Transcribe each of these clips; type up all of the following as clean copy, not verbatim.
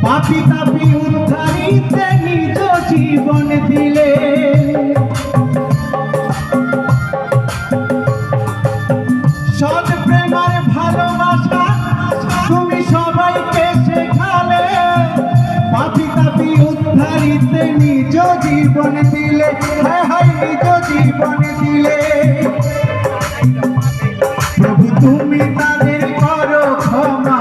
পাপি তাপি উদ্ধারিতে নিজ জীবন দিলে, সৎ প্রেমার ভালোবাসা তুমি সবাইকে শেখালে। পাপি তাপি উদ্ধারিতে নিজ জীবন দিলে, হায় হায় নিজ জীবন দিলে। প্রভু তুমি তাদের করো ক্ষমা,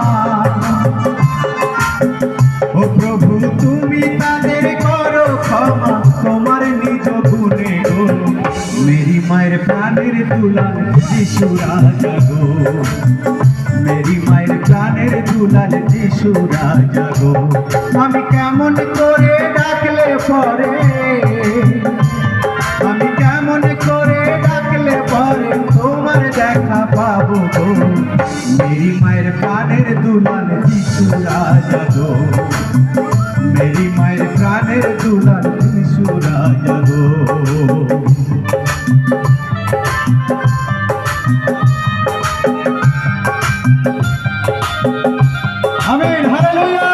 ও প্রভু তুমি তাদের করো ক্ষমা, তোমার নিজ গুণে গো। মেরি মায়ের প্রাণের দুলাল যিশু রাজা গো, মেরি মায়ের প্রাণের দুলাল যিশু রাজা গো। আমি কেমন করে ডাকলে পরে, আমি কেমন করে ডাকলে পরে তোমার দেখা পাবো গো। মেরি মায়ের প্রাণের দুলাল যিশু রাজা গো, মেরি মায়ের প্রাণের দুলাল যিশু রাজা গো। Amen, hallelujah.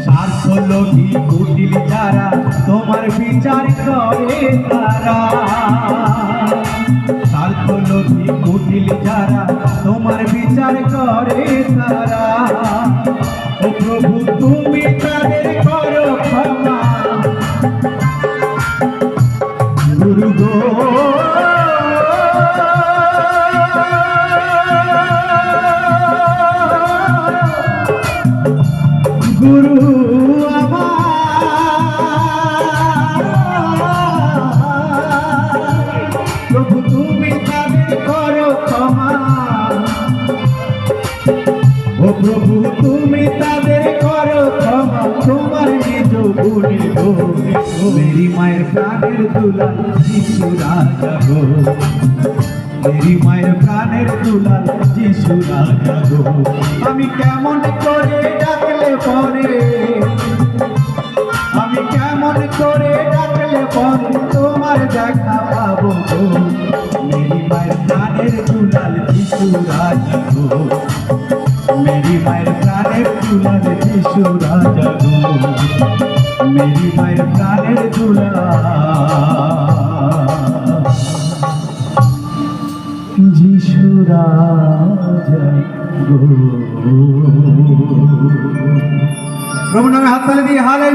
স্বার্থলোভী কুটিল যারা তোমার বিচার করে তারা, স্বার্থলোভী কুটিল যারা তোমার বিচার করে তারা। ও প্রভু তুমি তাদের করো ক্ষমা, গুরু গো গুরু প্রভু তুমি তাদের করো ক্ষমা, ও প্রভু তুমি তাদের করো ক্ষমা, তোমার নিজ গুণে গো। মেরি মায়ের প্রাণের দুলাল যিশু রাজা গো, মেরি মায়ের প্রাণের দুলাল যিশু রাজা গো। আমি কেমন করে ডাকলে পরে, আমি কেমন করে ডাকলে পরে তোমার দেখা পাবো গো। মেরি মায়ের প্রাণের দুলাল যিশু রাজা গো, মেরি মায়ের প্রাণের দুলাল যিশু রাজা গো, মেরি মায়ের প্রাণের দুলাল যিশু রাজা গো। প্রভু নামে হাততালি দিয়ে হালেলুয়া।